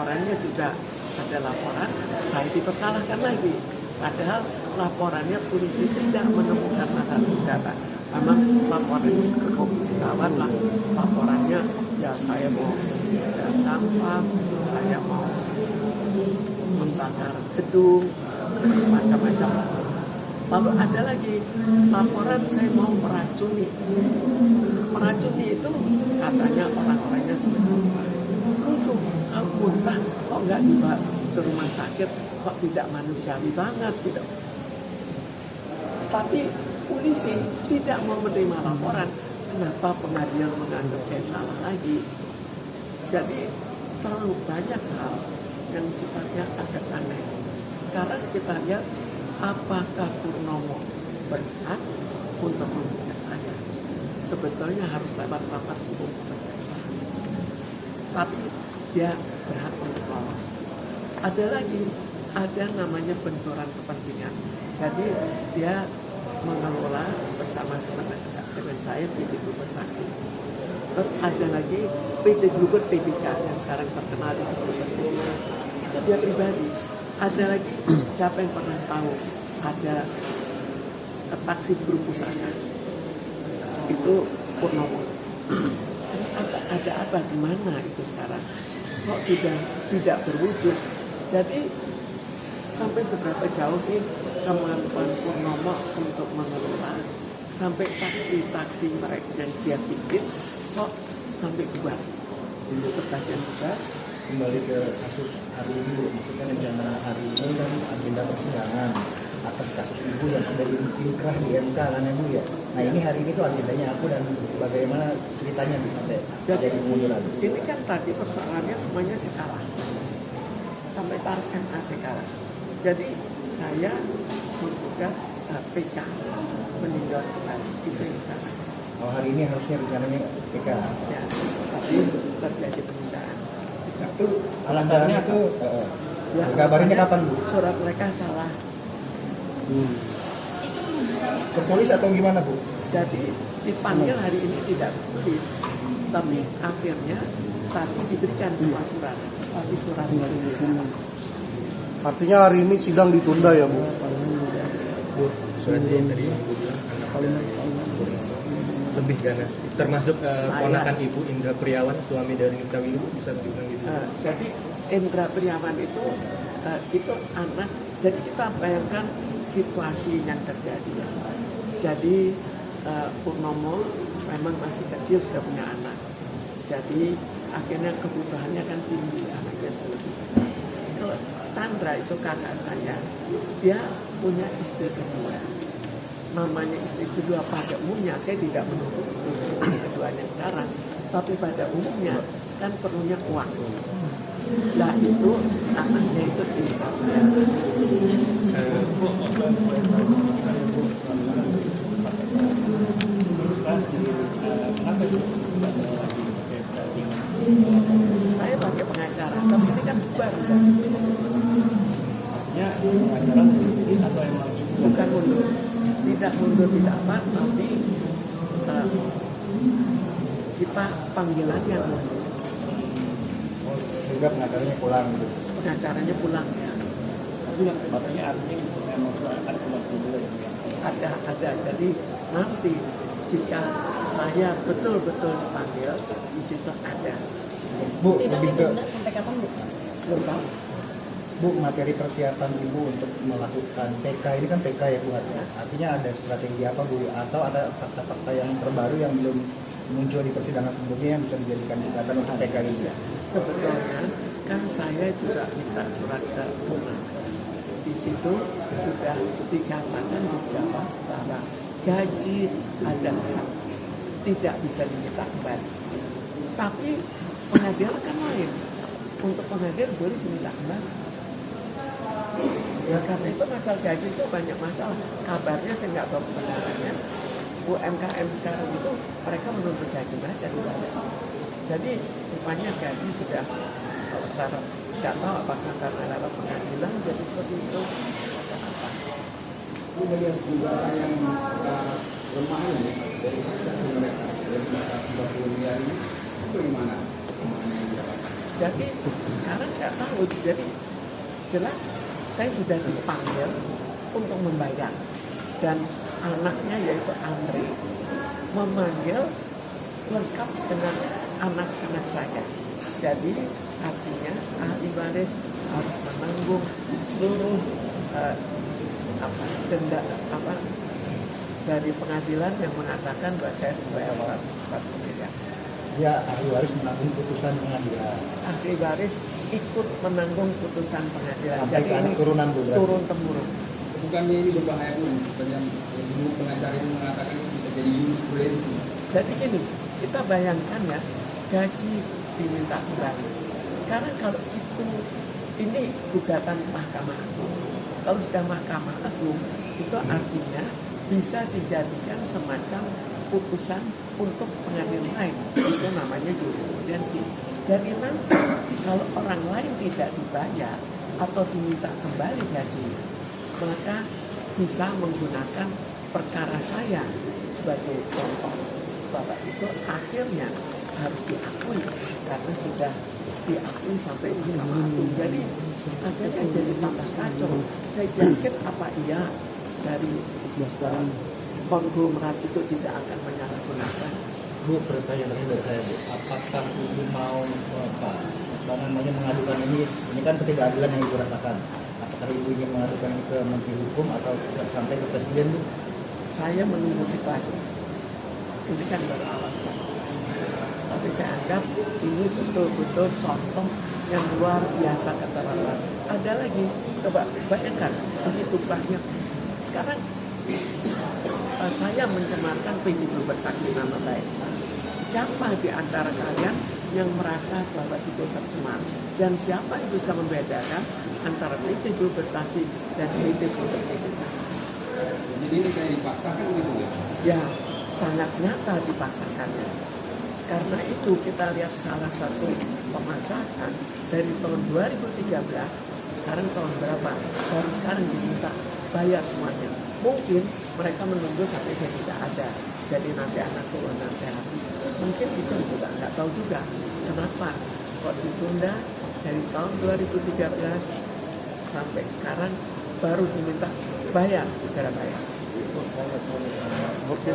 laporannya juga ada laporan, saya dipersalahkan lagi. Padahal laporannya polisi tidak menemukan masalah data. Memang laporannya cukup gawat lah. Laporannya ya saya mau tampang, saya mau membakar gedung, macam-macam. Lalu ada lagi laporan saya mau meracuni. Meracuni itu katanya orang-orangnya seperti lucu. Kalau muntah kok nggak dibawa ke rumah sakit, kok tidak manusiawi banget gitu. Tapi polisi tidak mau menerima laporan. Kenapa pengadilan menganggap saya salah lagi? Jadi terlalu banyak hal yang sifatnya agak aneh. Sekarang kita lihat apakah Purnomo berhak untuk menggugat saya. Sebetulnya harus lewat rapat hukum kejaksaan. Tapi dia berhak untuk lolos. Ada lagi, ada namanya benturan kepentingan. Jadi dia mengelola bersama-sama dengan saya PT Gluber Fraksi. Terus ada lagi PT Gluber TBK yang sekarang terkenal di Gluber. Itu dia pribadi. Ada lagi siapa yang pernah tahu ada taksi grup pusaka itu Purnomo. Ada apa di mana itu sekarang? Kok sudah tidak berwujud? Jadi sampai seberapa jauh sih kemampuan Purnomo untuk mengelola sampai taksi-taksi mereka yang dia bikin kok sampai bubar. Sebagian bubar. Kembali ke kasus hari ini Bu, maksudnya rencana hari ini kan agenda persidangan atas kasus Ibu yang sudah inkrah di MK kan ya Bu ya. Nah ini hari ini tuh agendanya aku dan bagaimana ceritanya Bu sampai jadi kemunduran. Ini kan tadi persoalannya semuanya saya kalah. Sampai taraf MA saya kalah. Jadi saya menggugat PK meninggalkan itu yang sana. Oh hari ini harusnya rencananya PK. Ya, tapi terjadi penundaan. Itu alasannya itu ya, kabarnya kapan Bu? Surat mereka salah. Ke polis atau gimana Bu? Jadi dipanggil hari ini tidak polis, tapi akhirnya tadi diberikan semua surat. Tapi surat itu Artinya hari ini sidang ditunda ya Bu? Surat yang tadi Ibu bilang lebih ganas, termasuk ponakan Ibu Indra Priawan, suami dari Nita Wilu, bisa dibilang gitu. Jadi Indra Priawan itu anak. Jadi kita bayangkan situasi yang terjadi. Jadi Purnomo memang masih kecil, sudah punya anak. Jadi akhirnya kebutuhannya kan tinggi, anaknya lebih besar. Kalau Chandra itu kakak saya, dia punya istri kedua. Namanya istri kedua pada umumnya, saya tidak menuduh istri kedua yang sekarang, tapi pada umumnya kan perlunya uang. Nah itu anaknya itu tidak. Saya pakai pengacara, tapi ini kan bubar kan? Artinya pengacara sendiri atau emang Bukan mundur, tidak mundur tidak apa, tapi kita panggilannya mundur. Sehingga pengacaranya pulang gitu. Pengacaranya pulang ya. tapi yang katanya artinya itu memang akan pulang dulu ya. Ada. Jadi nanti jika saya betul-betul dipanggil, di situ ada. Bu, lebih ke sampai kapan Bu? Belum tahu. Bu, materi persiapan Ibu untuk melakukan PK ini kan PK ya Bu, artinya ada strategi apa Bu? Atau ada fakta-fakta yang terbaru yang belum muncul di persidangan sebelumnya yang bisa dijadikan gugatan untuk PK ini? Sebetulnya kan saya juga minta surat ke Bunga. Di situ sudah dikatakan dijawab bahwa gaji ada hak, tidak bisa diminta kembali. Tapi pengadilan kan lain. Untuk pengadilan boleh diminta kembali. Ya karena itu masalah gaji itu banyak masalah. Kabarnya saya nggak tahu kebenarannya. UMKM sekarang itu mereka menuntut gaji mereka juga ada. Jadi rupanya gaji sudah tidak tahu apakah karena lewat pengadilan jadi seperti itu. Ini melihat juga yang lemah ini dari mereka dari 30 miliar ini itu gimana? Jadi sekarang nggak tahu. Jadi jelas saya sudah dipanggil untuk membayar, dan anaknya yaitu Andre memanggil lengkap dengan anak-anak saya. Jadi artinya ahli waris harus menanggung seluruh denda dari pengadilan yang mengatakan bahwa saya membayar 440 miliar. Dia ahli waris menanggung putusan pengadilan. Ahli waris ikut menanggung putusan pengadilan. Sampai Jadi ke anak ini turunan Bu, berarti. turun temurun. Bukannya ini berbahaya pun, sebenarnya dulu pengacara ini mengatakan itu bisa jadi jurisprudensi. Jadi gini, kita bayangkan ya, gaji diminta kembali. Sekarang kalau ini gugatan Mahkamah Agung. Kalau sudah Mahkamah Agung, itu artinya bisa dijadikan semacam putusan untuk pengadilan lain. Itu namanya jurisprudensi. Jadi nanti kalau orang lain tidak dibayar atau diminta kembali gajinya, maka bisa menggunakan perkara saya sebagai contoh bahwa itu akhirnya harus diakui karena sudah diakui sampai di Mahkamah Agung. Jadi akhirnya jadi tambah kacau. Saya yakin apa iya dari konglomerat itu tidak akan menyalahgunakan. Bu, pertanyaan dari saya Bu, apakah Ibu mau mengadukan ini kan ketidakadilan yang Ibu rasakan. Apakah Ibu ingin mengadukan ini ke Menteri Hukum atau sampai ke Presiden Bu? Saya menunggu situasi. Ini kan baru awal sekali. Tapi saya anggap ini betul-betul contoh yang luar biasa keterlaluan. Ada lagi, coba bayangkan, begitu banyak. Sekarang saya mencemarkan PDIP bertaksi nama baik. Siapa di antara kalian yang merasa bahwa itu tercemar? Dan siapa yang bisa membedakan antara PDIP bertaksi dan PDIP bertaksi? Jadi ini kayak dipaksakan gitu ya? Ya, sangat nyata dipaksakannya. Karena itu kita lihat salah satu pemasakan dari tahun 2013, sekarang tahun berapa? Baru sekarang diminta bayar semuanya. Mungkin mereka menunggu sampai saya tidak ada. Jadi nanti anak turunan sehat. Mungkin itu juga nggak tahu juga kenapa kok ditunda dari tahun 2013 sampai sekarang baru diminta bayar, segera bayar. Oke.